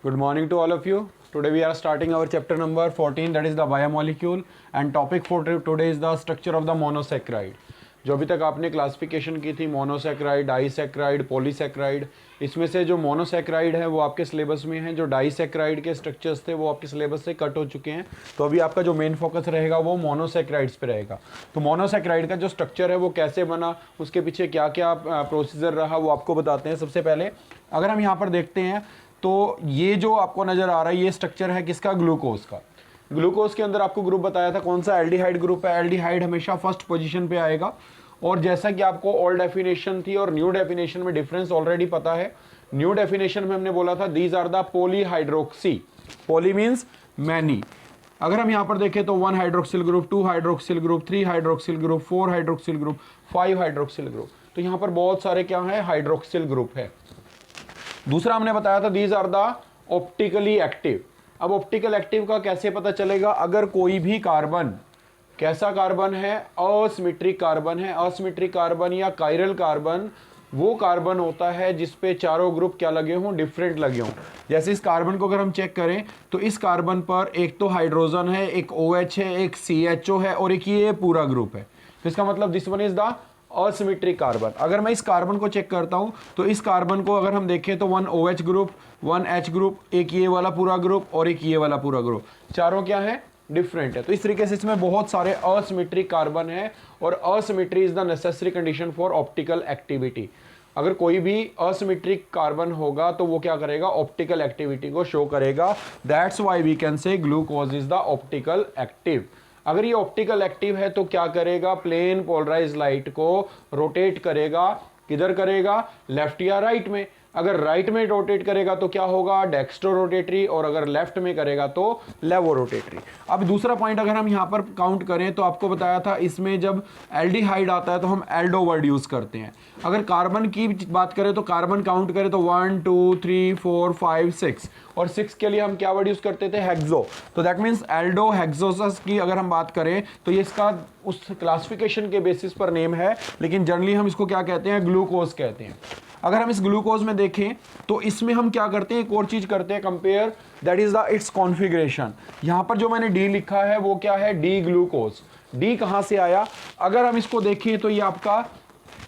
Good morning to all of you. Today we are starting our chapter number 14, that is the biomolecule, and topic for today is the structure of the monosaccharide. जो अभी तक आपने classification की थी monosaccharide, disaccharide, polysaccharide, इसमें से जो monosaccharide है वो आपके सिलेबस में है, जो डाइसैक्राइड के स्ट्रक्चर्स थे वो आपके सिलेबस से कट हो चुके हैं। तो अभी आपका जो मेन फोकस रहेगा वो मोनोसैक्राइड्स पे रहेगा। तो मोनोसैक्राइड का जो स्ट्रक्चर है वो कैसे बना, उसके पीछे क्या क्या प्रोसीजर रहा, वो आपको बताते हैं। सबसे पहले अगर हम यहाँ पर देखते हैं तो ये जो आपको नज़र आ रहा है ये स्ट्रक्चर है किसका, ग्लूकोज का। ग्लूकोज के अंदर आपको ग्रुप बताया था कौन सा, एल्डिहाइड ग्रुप है। एल्डिहाइड हमेशा फर्स्ट पोजीशन पे आएगा। और जैसा कि आपको ओल्ड डेफिनेशन थी और न्यू डेफिनेशन में डिफरेंस ऑलरेडी पता है। न्यू डेफिनेशन में हमने बोला था these are the polyhydroxy, poly means many. अगर हम यहाँ पर देखें तो 1 hydroxyl group, 2 hydroxyl group, 3 hydroxyl group, 4 hydroxyl group, 5 hydroxyl group. तो यहाँ पर बहुत सारे क्या है, हाइड्रोक्सिल ग्रुप है। दूसरा हमने बताया था these are the optically active. अब ऑप्टिकल एक्टिव का कैसे पता चलेगा, अगर कोई भी कार्बन, कैसा कार्बन है, असिमेट्रिक कार्बन है। असिमेट्रिक कार्बन या कायरल कार्बन वो कार्बन होता है जिसपे चारों ग्रुप क्या लगे हों, डिफरेंट लगे हों। जैसे इस कार्बन को अगर हम चेक करें तो इस कार्बन पर एक तो हाइड्रोजन है, एक OH है, एक CHO है और एक ये पूरा ग्रुप है। तो इसका मतलब this one is the asymmetric carbon. अगर मैं इस कार्बन को चेक करता हूं तो इस कार्बन को अगर हम देखें तो 1 OH ग्रुप, 1 H ग्रुप, एक ये वाला पूरा ग्रुप और एक ये वाला पूरा ग्रुप, चारों क्या है, डिफरेंट है। तो इस तरीके से इसमें बहुत सारे असिमेट्रिक कार्बन है और asymmetry is the necessary condition for optical activity. अगर कोई भी असिमेट्रिक कार्बन होगा तो वो क्या करेगा, ऑप्टिकल एक्टिविटी को शो करेगा। That's why we can say glucose is the optical active. अगर ये ऑप्टिकल एक्टिव है तो क्या करेगा, प्लेन पोलराइज लाइट को रोटेट करेगा। किधर करेगा, लेफ्ट या राइट में। अगर राइट में रोटेट करेगा तो क्या होगा, डेक्स्ट्रो रोटेटरी, और अगर लेफ्ट में करेगा तो लेवो रोटेटरी। अब दूसरा पॉइंट अगर हम यहाँ पर काउंट करें तो आपको बताया था इसमें जब एल्डिहाइड आता है तो हम एल्डो वर्ड यूज करते हैं। अगर कार्बन की बात करें तो कार्बन काउंट करें तो 1 2 3 4 5 6, और 6 के लिए हम क्या वर्ड यूज करते थे, हेक्सो। तो दैट मीन्स एल्डो हेक्सोसस की अगर हम बात करें तो ये इसका उस क्लासिफिकेशन के बेसिस पर नेम है, लेकिन जनरली हम इसको क्या कहते हैं, ग्लूकोज कहते हैं। अगर हम इस ग्लूकोज में देखें तो इसमें हम क्या करते हैं, एक और चीज करते हैं, compare, that is the it's configuration. यहां पर जो मैंने डी लिखा है वो क्या है, डी ग्लूकोज। डी कहां से आया, अगर हम इसको देखें तो ये आपका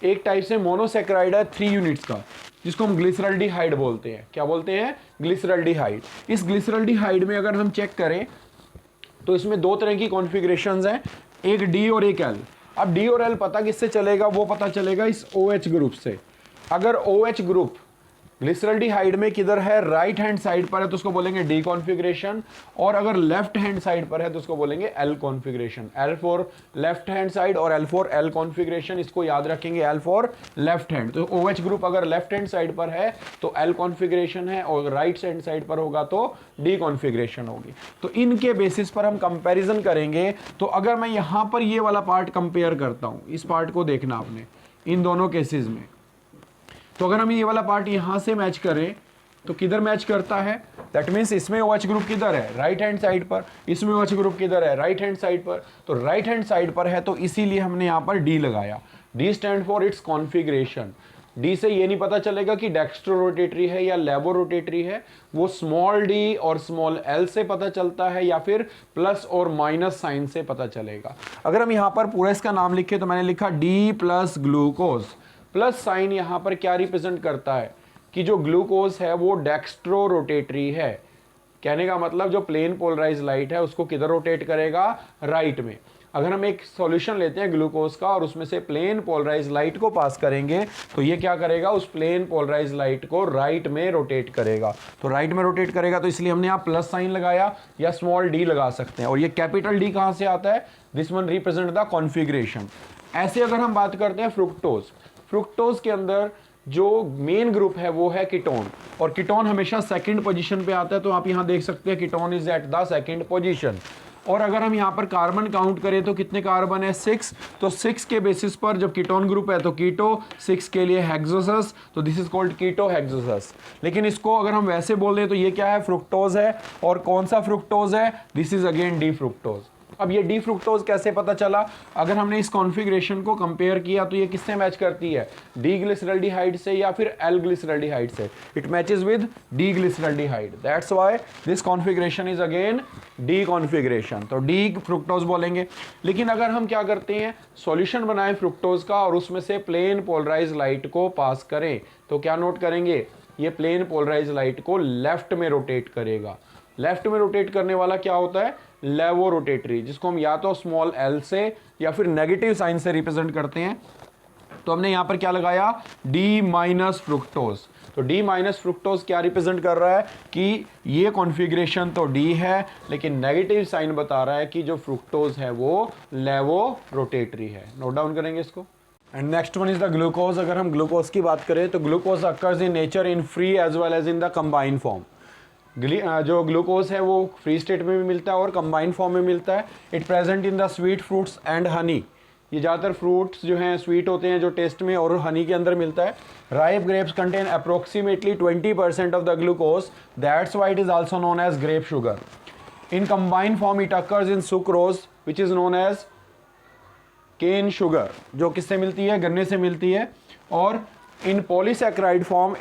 एक टाइप से मोनोसैक्राइड है 3 यूनिट्स का, जिसको हम ग्लिसरल्डिहाइड बोलते हैं। क्या बोलते हैं, ग्लिसरल्डिहाइड। इस ग्लिसरल्डिहाइड में अगर हम चेक करें तो इसमें 2 तरह की कॉन्फ़िगरेशंस हैं, एक डी और एक एल। अब डी और एल पता किससे चलेगा, वो पता चलेगा इस OH ग्रुप से। अगर OH ग्रुप ग्लिसरल्डिहाइड में किधर है, राइट हैंड साइड पर है तो उसको बोलेंगे डी कॉन्फ़िगरेशन, और अगर लेफ्ट हैंड साइड पर है तो उसको बोलेंगे L configuration. L for left hand side और एल फॉर एल कॉन्फ़िगरेशन, इसको याद रखेंगे, एल फॉर लेफ्ट हैंड। तो OH ग्रुप अगर लेफ्ट हैंड साइड पर है तो एल कॉन्फ़िगरेशन है, और राइट हैंड साइड पर होगा तो डी कॉन्फ़िगरेशन होगी। तो इनके बेसिस पर हम कंपेरिजन करेंगे। तो अगर मैं यहां पर ये वाला पार्ट कंपेयर करता हूं, इस पार्ट को देखना आपने इन दोनों केसेस में, तो अगर हम ये वाला पार्ट यहां से मैच करें तो किधर मैच करता है, दैट मीन्स इसमें OH ग्रुप किधर है, राइट हैंड साइड पर, इसमें OH ग्रुप किधर है, राइट हैंड साइड पर। तो राइट हैंड साइड पर है तो इसीलिए हमने यहां पर डी लगाया। D stand for its configuration. D से ये नहीं पता चलेगा कि डेक्स्ट्रो रोटेटरी है या लेवो रोटेटरी है, वो स्मॉल डी और स्मॉल एल से पता चलता है या फिर प्लस और माइनस साइन से पता चलेगा। अगर हम यहाँ पर पूरा इसका नाम लिखे तो मैंने लिखा D plus glucose. Plus sign यहां पर क्या रिप्रेजेंट करता है कि जो ग्लूकोज है वो डेक्स्ट्रो रोटेटरी है। कहने का मतलब जो प्लेन पोलराइज लाइट है उसको किधर रोटेट करेगा, राइट में। अगर हम एक सॉल्यूशन लेते हैं ग्लूकोज का और उसमें से प्लेन पोलराइज लाइट को पास करेंगे तो ये क्या करेगा, उस प्लेन पोलराइज लाइट को राइट में रोटेट करेगा। तो राइट में रोटेट करेगा तो इसलिए हमने यहाँ प्लस साइन लगाया, या स्मॉल डी लगा सकते हैं। और ये कैपिटल डी कहां से आता है, this one represent the configuration. ऐसे अगर हम बात करते हैं फ्रुक्टोज, फ्रुक्टोज के अंदर जो मेन ग्रुप है वो है कीटोन, और कीटोन हमेशा सेकंड पोजीशन पे आता है। तो आप यहां देख सकते हैं ketone is at the second position. और अगर हम यहां पर कार्बन काउंट करें तो कितने कार्बन है, 6। तो 6 के बेसिस पर जब कीटोन ग्रुप है तो कीटो, 6 के लिए हेक्सोसस, तो दिस इज कॉल्ड कीटो हेक्सोसस। लेकिन इसको अगर हम वैसे बोल दें तो ये क्या है, फ्रुक्टोज है। और कौन सा फ्रुक्टोज है, this is again D fructose. अब ये डी फ्रुक्टोज कैसे पता चला? अगर हमने इस कॉन्फ़िगरेशन को कंपेयर किया तो ये किससे मैच करती है? डी ग्लिसरल्डिहाइड से या फिर एल ग्लिसरल्डिहाइड से? It matches with D glyceraldehyde, that's why this configuration is again D configuration, तो डी फ्रुक्टोज बोलेंगे। लेकिन अगर हम क्या करते हैं, सॉल्यूशन बनाएं फ्रुक्टोज का और उसमें से प्लेन पोलराइज लाइट को पास करें, तो क्या नोट करेंगे? ये प्लेन पोलराइज लाइट को लेफ्ट में रोटेट करेगा। लेफ्ट में रोटेट करने वाला क्या होता है? लेवो रोटेटरी, जिसको हम या तो स्मॉल एल से या फिर नेगेटिव साइन से रिप्रेजेंट करते हैं। तो हमने यहां पर क्या लगाया? D minus fructose. तो डी माइनस फ्रुक्टोज क्या रिप्रेजेंट कर रहा है कि ये कॉन्फ़िगरेशन तो डी है, लेकिन नेगेटिव साइन बता रहा है कि जो फ्रुक्टोज है वो लेवो रोटेटरी है। नोट डाउन करेंगे इसको। And next one is the glucose. अगर हम ग्लूकोज की बात करें तो glucose occurs in nature in free as well as in the combined form. जो ग्लूकोज है वो फ्री स्टेट में भी मिलता है और कंबाइंड फॉर्म में मिलता है। It present in the sweet fruits and honey. ये ज़्यादातर फ्रूट्स जो हैं स्वीट होते हैं जो टेस्ट में, और हनी के अंदर मिलता है। Ripe grapes contain approximately 20% of the glucose, that's why it is also known as grape sugar. In combined form it occurs in sucrose which is known as cane sugar, जो किससे मिलती है? गन्ने से मिलती है। और in polysaccharide form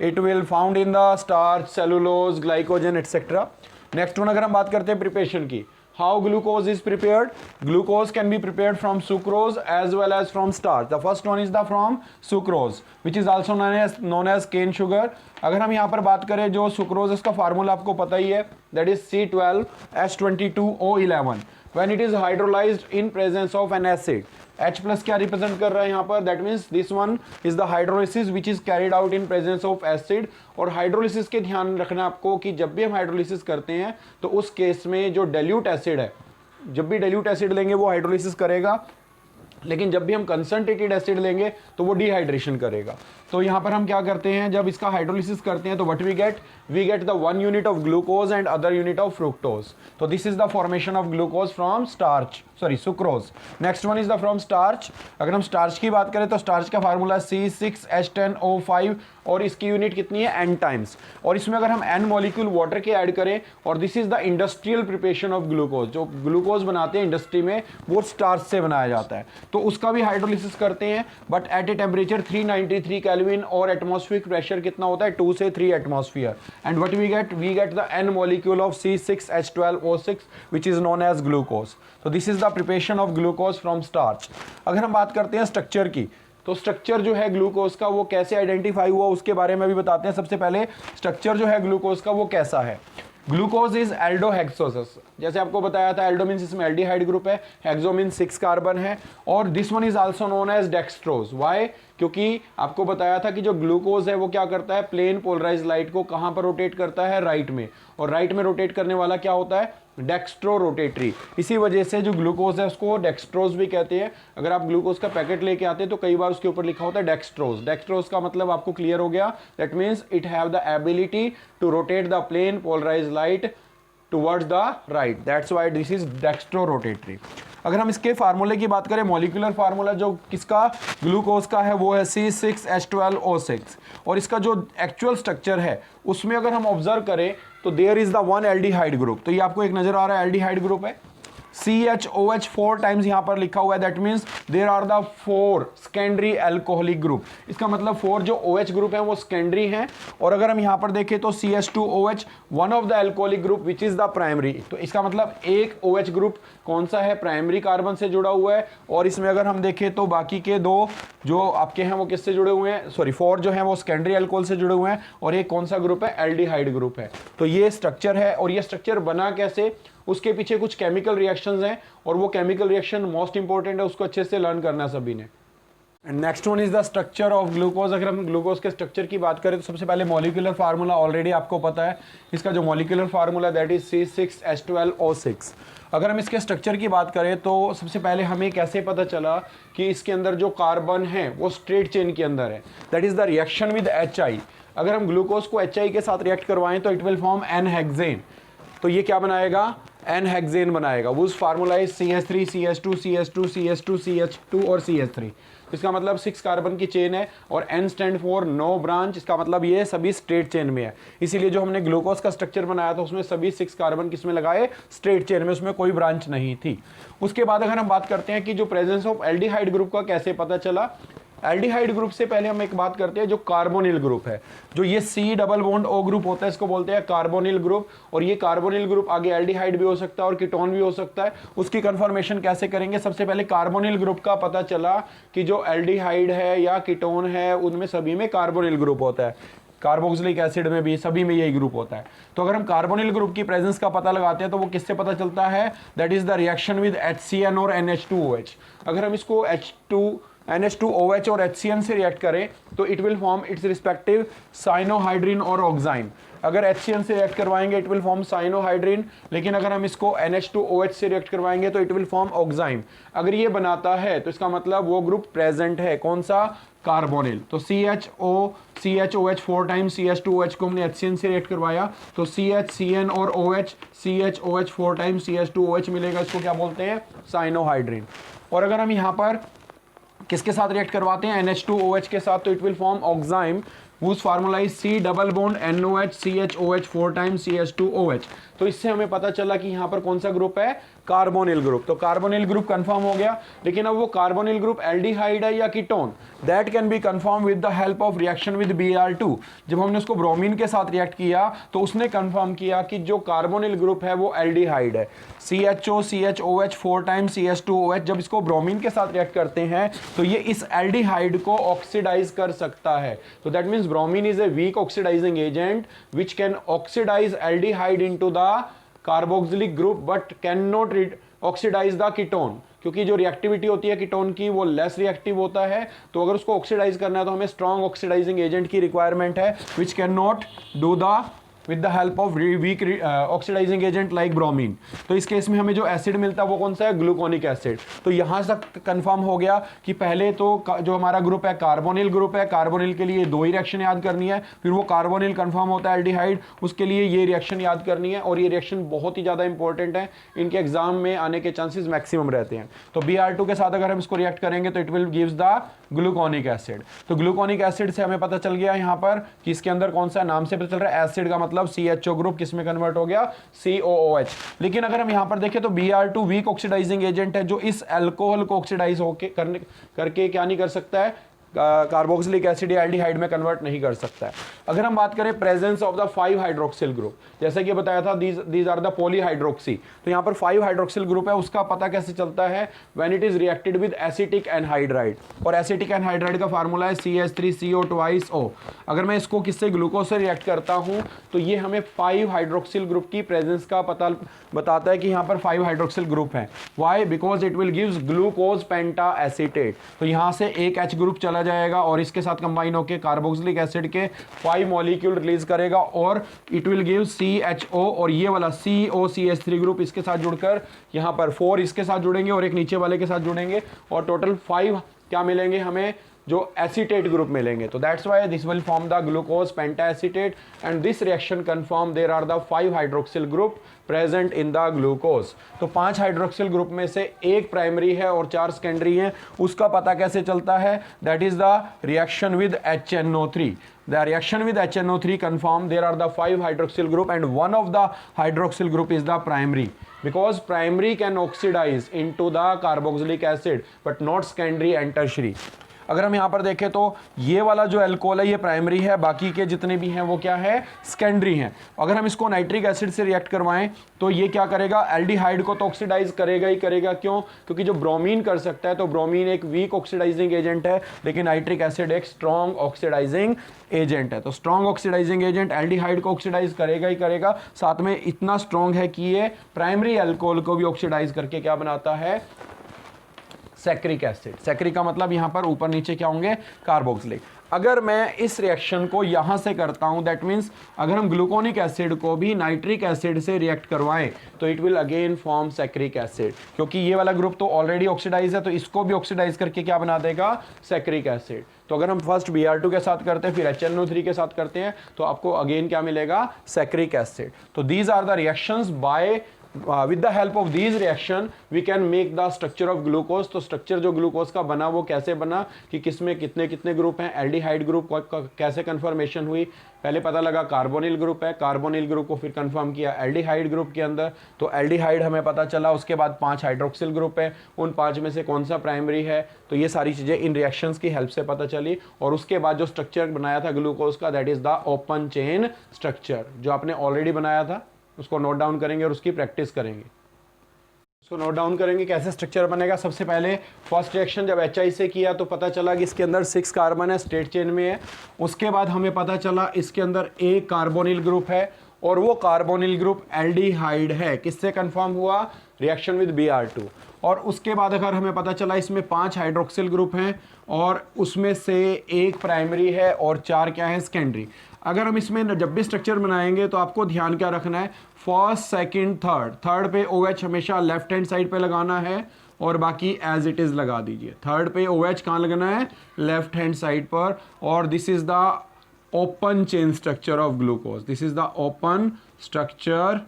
it will found in the starch, cellulose, glycogen etcetera. Next one अगर हम बात करते हैं प्रिपरेशन की, how glucose is prepared? Glucose can be prepared from sucrose as well as from starch. The first one is the from sucrose which is also known as cane sugar. अगर हम यहाँ पर बात करें जो सुक्रोज, इसका formula आपको पता ही है, that is C12H22O11 when it is hydrolyzed in presence of an acid। H plus क्या रिप्रेजेंट कर रहा है यहाँ पर? That means this one is the hydrolysis which is carried out in presence of acid. और हाइड्रोलिसिस के ध्यान रखना आपको कि जब भी हम हाइड्रोलिसिस करते हैं तो उस केस में जो डाइल्यूट एसिड है, जब भी डाइल्यूट एसिड लेंगे वो हाइड्रोलिसिस करेगा, लेकिन जब भी हम कंसंट्रेटेड एसिड लेंगे तो वो डिहाइड्रेशन करेगा। तो यहाँ पर हम क्या करते हैं, जब इसका हाइड्रोलिसिस करते हैं तो what we get the 1 unit of glucose and other unit of fructose. तो this is the formation of glucose from starch, sorry sucrose. Next one is the from starch. अगर हम स्टार्च की बात करें तो स्टार्च का फार्मूला C6H10O5 और इसकी यूनिट कितनी है? N times. और इसमें अगर हम N मॉलिक्यूल वाटर के ऐड करें, और this is the industrial preparation of glucose. जो ग्लूकोज बनाते हैं इंडस्ट्री में वो स्टार्च से बनाया जाता है, तो उसका भी हाइड्रोलिसिस करते हैं, but at a temperature 393 kelvin और एटमॉस्फेरिक प्रेशर कितना होता है? 2 से 3 atmosphere. And what we get the N molecule of C6H12O6 which is known as glucose. तो this is the preparation of glucose from starch. अगर हम बात करते हैं स्ट्रक्चर की, तो स्ट्रक्चर जो है ग्लूकोज का वो कैसे आइडेंटिफाई हुआ उसके बारे में भी बताते हैं। सबसे पहले स्ट्रक्चर जो है ग्लूकोज का वो कैसा है? Glucose is aldohexose. जैसे आपको बताया था, एल्डो मीन्स इसमें एल्डिहाइड ग्रुप है, हेक्सो मीन्स 6 कार्बन है, और this one is also known as dextrose. Why? क्योंकि आपको बताया था कि जो ग्लूकोज है वो क्या करता है? प्लेन पोलराइज लाइट को कहां पर रोटेट करता है? राइट में। और राइट में रोटेट करने वाला क्या होता है? Dextro rotatory. इसी वजह से जो ग्लूकोज है उसको डेक्स्ट्रोज भी कहते हैं। अगर आप ग्लूकोज का पैकेट लेके आते हैं तो कई बार उसके ऊपर लिखा होता है डेक्स्ट्रोज। डेक्स्ट्रोज का मतलब आपको क्लियर हो गया, that means it have the ability to rotate the plane polarise light towards the right, that's why this is dextro rotatory. अगर हम इसके फार्मूले की बात करें, मॉलिक्यूलर फार्मूला जो किसका? ग्लूकोज का है, वो है C6H12O6। और इसका जो एक्चुअल स्ट्रक्चर है उसमें अगर हम ऑब्जर्व करें तो there is the 1 aldehyde group. तो ये आपको एक नजर आ रहा है एल्डिहाइड ग्रुप है, CHOH 4 टाइम्स यहाँ पर लिखा हुआ है, that means there are the 4 secondary alcoholic group. इसका मतलब 4 जो OH ग्रुप है वो सेकेंडरी हैं। और अगर हम यहाँ पर देखें तो CH2OH one of the alcoholic group which is the primary. तो इसका मतलब एक OH ग्रुप कौन सा है? प्राइमरी कार्बन से जुड़ा हुआ है। और इसमें अगर हम देखें तो बाकी के 2 जो आपके हैं वो किससे जुड़े हुए हैं? सॉरी 4 जो हैं वो सेकेंडरी एल्कोहल से जुड़े हुए हैं, और एक कौन सा ग्रुप है? एल्डिहाइड ग्रुप है। तो ये स्ट्रक्चर है, और ये स्ट्रक्चर बना कैसे? उसके पीछे कुछ केमिकल रिएक्शंस हैं, और वो केमिकल रिएक्शन मोस्ट इंपॉर्टेंट है, उसको अच्छे से लर्न करना सभी ने। And next one is the structure of glucose. अगर हम ग्लूकोज के स्ट्रक्चर की बात करें तो सबसे पहले मॉलिक्यूलर फार्मूला ऑलरेडी आपको पता है। इसका जो molecular formula that is C6H12O6। अगर हम इसके स्ट्रक्चर की बात करें तो सबसे पहले हमें कैसे पता चला कि इसके अंदर जो कार्बन है वो स्ट्रेट चेन के अंदर है, that is the reaction with HI। अगर हम ग्लूकोज को HI के साथ रिएक्ट करवाएं तो it will form N hexane. तो ये क्या बनाएगा? N हेक्सेन बनाएगा। वो formula is CH3 CH2 CH2 CH2 CH2 और CH3। इसका मतलब 6 कार्बन की चेन है, और N stand for no branch, इसका मतलब ये सभी स्ट्रेट चेन में है। इसीलिए जो हमने ग्लूकोज का स्ट्रक्चर बनाया था उसमें सभी 6 कार्बन किसमें लगाए, स्ट्रेट चेन में, उसमें कोई ब्रांच नहीं थी। उसके बाद अगर हम बात करते हैं कि जो प्रेजेंस ऑफ एल्डिहाइड ग्रुप का कैसे पता चला, एल्डिहाइड ग्रुप से पहले हम एक बात करते हैं जो कार्बोनिल ग्रुप है, जो ये C double bond O group होता है, इसको बोलते हैं कार्बोनिल ग्रुप। और ये कार्बोनिल ग्रुप आगे एल्डिहाइड भी हो सकता है और कीटोन भी हो सकता है। उसकी कंफर्मेशन कैसे करेंगे, सबसे पहले कार्बोनिल ग्रुप का पता चला कि जो एल्डिहाइड है या कीटोन है उनमें सभी में कार्बोनिल ग्रुप होता है, कार्बोक्सिलिक एसिड में भी, सभी में यही ग्रुप होता है। तो अगर हम कार्बोनिल ग्रुप की प्रेजेंस का पता लगाते हैं तो वो किससे पता चलता है, that is the reaction with HCN और NH2OH। अगर हम इसको NH2OH और HCN से रिएक्ट करें तो it will form it's respective cyanohydrin और ऑक्साइन। अगर HCN से रिएक्ट करवाएंगे इट विल फॉर्म साइनोहाइड्रिन, लेकिन अगर हम इसको NH2OH से रिएक्ट करवाएंगे तो इट विल फॉर्म ऑक्साइन। अगर ये बनाता है तो इसका मतलब वो ग्रुप प्रेजेंट है, कौन सा, कार्बोनिल। तो CHOH 4 टाइम्स CH2OH को हमने HCN से रिएक्ट करवाया तो CH CN और OH CHOH 4 टाइम्स CH2OH मिलेगा, इसको क्या बोलते हैं, साइनोहाइड्रिन। और अगर हम यहाँ पर किसके साथ रिएक्ट करवाते हैं, NH2OH के साथ, तो it will form oxime whose formula is C double bond NOH CHOH 4 times CH2OH। तो इससे हमें पता चला कि यहाँ पर कौन सा ग्रुप है, कार्बोनिल ग्रुप। तो कार्बोनिल ग्रुप कंफर्म हो गया, लेकिन अब वो कार्बोनिल ग्रुप एल्डिहाइड है या ketone, that can be confirm with the help of reaction with Br2। जब हमने उसको ब्रोमीन के साथ रिएक्ट किया तो उसने कंफर्म किया कि जो कार्बोनिल ग्रुप है वो एल्डिहाइड है, CHO CHOH 4 टाइम्स CH2OH। जब इसको ब्रोमीन के साथ रिएक्ट करते हैं तो ये इस एल्डिहाइड को ऑक्सीडाइज कर सकता है। तो that means bromine is a weak oxidising agent which can oxidise aldehyde into the carboxylic group but can not oxidise the ketone, क्योंकि जो रिएक्टिविटी होती है कीटोन की वो लेस रिएक्टिव होता है। तो अगर उसको ऑक्सीडाइज करना है तो हमें स्ट्रॉन्ग ऑक्सीडाइजिंग एजेंट की रिक्वायरमेंट है which can not do the with the help of weak oxidising agent like bromine. तो इस केस में हमें जो एसिड मिलता है वो कौन सा है, ग्लूकोनिक एसिड। तो यहां तक कंफर्म हो गया कि पहले तो जो हमारा ग्रुप है कार्बोनिल ग्रुप है, कार्बोनिल के लिए 2 ही रिएक्शन याद करनी है, फिर वो कार्बोनिल कंफर्म होता है एल्डिहाइड, उसके लिए ये रिएक्शन याद करनी है। और ये रिएक्शन बहुत ही ज्यादा इंपॉर्टेंट है, इनके एग्जाम में आने के चांसेस मैक्सिमम रहते हैं। तो Br2 के साथ अगर हम इसको रिएक्ट करेंगे तो it will gives the gluconic acid. तो ग्लूकोनिक एसिड से हमें पता चल गया यहाँ पर कि इसके अंदर कौन सा, नाम से पता चल रहा है एसिड का मतलब CHO ग्रुप किसमें कन्वर्ट हो गया, COOH। लेकिन अगर हम यहां पर देखें तो Br2 वीक ऑक्सीडाइजिंग एजेंट है जो इस अल्कोहल को ऑक्सीडाइज करके क्या नहीं कर सकता है, कार्बोक्सिलिक एसिड या एल्डिहाइड में कन्वर्ट नहीं कर सकता है। अगर हम बात करें presence of the 5 hydroxyl group, जैसे कि बताया था दीज आर द पॉलीहाइड्रोक्सी, तो यहाँ पर 5 हाइड्रोक्सिल ग्रुप है, उसका पता कैसे चलता है, when it is reacted with acetic anhydride. और एसिटिक एनहाइड्राइड का फार्मूला है CH3CO twice O। अगर मैं इसको किससे, ग्लूकोज से रिएक्ट करता हूँ तो ये हमें 5 हाइड्रोक्सिल ग्रुप की प्रेजेंस का पता बताता है कि यहाँ पर 5 हाइड्रोक्सिल ग्रुप है। Why, because it will gives glucose penta acetate. तो यहाँ से एक H ग्रुप चला जाएगा और इसके साथ कंबाइन होकर कार्बोक्सिलिक एसिड के 5 मॉलिक्यूल रिलीज करेगा और इट विल गिव CHO। और ये वाला COCH3 ग्रुप इसके साथ जुड़कर यहाँ पर 4 इसके साथ जुड़ेंगे और एक नीचे वाले के साथ जुड़ेंगे और टोटल 5 क्या मिलेंगे हमें, जो एसीटेट ग्रुप मिलेंगे। तो that's why this will form the glucose penta acetate and this reaction confirm there are the 5 hydroxyl group present in the glucose. तो 5 हाइड्रोक्सिल ग्रुप में से एक प्राइमरी है और 4 सेकेंडरी हैं, उसका पता कैसे चलता है, that is the reaction with HNO3। The reaction with HNO3 confirm there are the 5 hydroxyl group and one of the hydroxyl group is the primary, because primary can oxidize into the carboxylic acid but not secondary and tertiary। अगर हम यहाँ पर देखें तो ये वाला जो alcohol है ये प्राइमरी है, बाकी के जितने भी हैं वो क्या है, सेकेंडरी हैं। अगर हम इसको नाइट्रिक एसिड से रिएक्ट करवाएं तो ये क्या करेगा, एल्डिहाइड को तो ऑक्सीडाइज करेगा ही करेगा। क्यों, क्योंकि जो ब्रोमीन कर सकता है, तो ब्रोमीन एक वीक ऑक्सीडाइजिंग एजेंट है लेकिन नाइट्रिक एसिड एक स्ट्रॉन्ग ऑक्सीडाइजिंग एजेंट है। तो स्ट्रॉन्ग ऑक्सीडाइजिंग एजेंट एल्डिहाइड को ऑक्सीडाइज करेगा ही करेगा, साथ में इतना स्ट्रॉन्ग है कि ये प्राइमरी अल्कोहल को भी ऑक्सीडाइज करके क्या बनाता है, सैक्रिक एसिड। सैक्रिक का मतलब यहां पर ऊपर नीचे क्या होंगे, कार्बोक्सिलिक। अगर मैं इस रिएक्शन को यहां से करता हूं, दैट मींस अगर हम ग्लूकोनिक एसिड को भी नाइट्रिक एसिड से रिएक्ट करवाएं तो it will again form saccharic acid, क्योंकि ये वाला ग्रुप तो ऑलरेडी ऑक्सीडाइज है तो इसको भी ऑक्सीडाइज करके क्या बना देगा, सैक्रिक एसिड। तो अगर हम फर्स्ट Br2 के साथ करते हैं फिर HNO3 के साथ करते हैं तो आपको अगेन क्या मिलेगा, सैक्रिक एसिड। तो these are the reactions by with the help of these reaction we can make the structure of glucose. तो स्ट्रक्चर जो ग्लूकोज का बना वो कैसे बना कि किसमें कितने कितने ग्रुप हैं, एल्डिहाइड ग्रुप कैसे कन्फर्मेशन हुई, पहले पता लगा कार्बोनिल ग्रुप है, कार्बोनिल ग्रुप को फिर कंफर्म किया एल्डिहाइड ग्रुप के अंदर, तो एल्डिहाइड हमें पता चला, उसके बाद 5 हाइड्रोक्सिल ग्रुप है, उन 5 में से कौन सा प्राइमरी है, तो ये सारी चीज़ें इन रिएक्शंस की हेल्प से पता चली। और उसके बाद जो स्ट्रक्चर बनाया था ग्लूकोज का that is the open chain structure, जो आपने ऑलरेडी बनाया था उसको नोट डाउन करेंगे और उसकी प्रैक्टिस करेंगे। उसको नोट डाउन करेंगे कैसे स्ट्रक्चर बनेगा। सबसे पहले फर्स्ट रिएक्शन जब HI से किया तो पता चला कि इसके अंदर 6 कार्बन है, स्ट्रेट चेन में है। उसके बाद हमें पता चला इसके अंदर एक कार्बोनिल ग्रुप है और वो कार्बोनिल ग्रुप एल्डिहाइड है। किससे कंफर्म हुआ? Reaction with Br2। और उसके बाद अगर हमें पता चला इसमें 5 हाइड्रोक्सिल ग्रुप हैं और उसमें से एक प्राइमरी है और 4 क्या है? सेकेंडरी। अगर हम इसमें जब भी स्ट्रक्चर बनाएंगे तो आपको ध्यान क्या रखना है? फर्स्ट, सेकंड, थर्ड पे OH हमेशा लेफ्ट हैंड साइड पे लगाना है और बाकी एज इट इज लगा दीजिए। थर्ड पे OH कहाँ लगाना है? लेफ्ट हैंड साइड पर। और this is the open chain structure of glucose. This is the open structure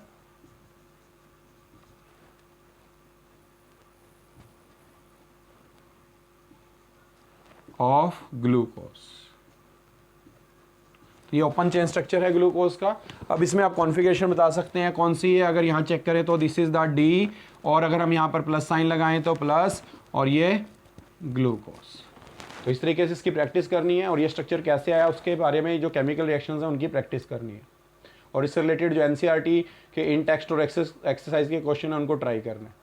of glucose. ये ओपन चेन स्ट्रक्चर है ग्लूकोज का। अब इसमें आप कॉन्फ़िगरेशन बता सकते हैं कौन सी है। अगर यहाँ चेक करें तो दिस इज द D, और अगर हम यहाँ पर प्लस साइन लगाएं तो प्लस, और ये ग्लूकोज। तो इस तरीके से इसकी प्रैक्टिस करनी है और ये स्ट्रक्चर कैसे आया उसके बारे में जो केमिकल रिएक्शंस हैं उनकी प्रैक्टिस करनी है। और इससे रिलेटेड जो NCERT के इन टेक्स्ट और एक्सरसाइज के क्वेश्चन है उनको ट्राई करना है।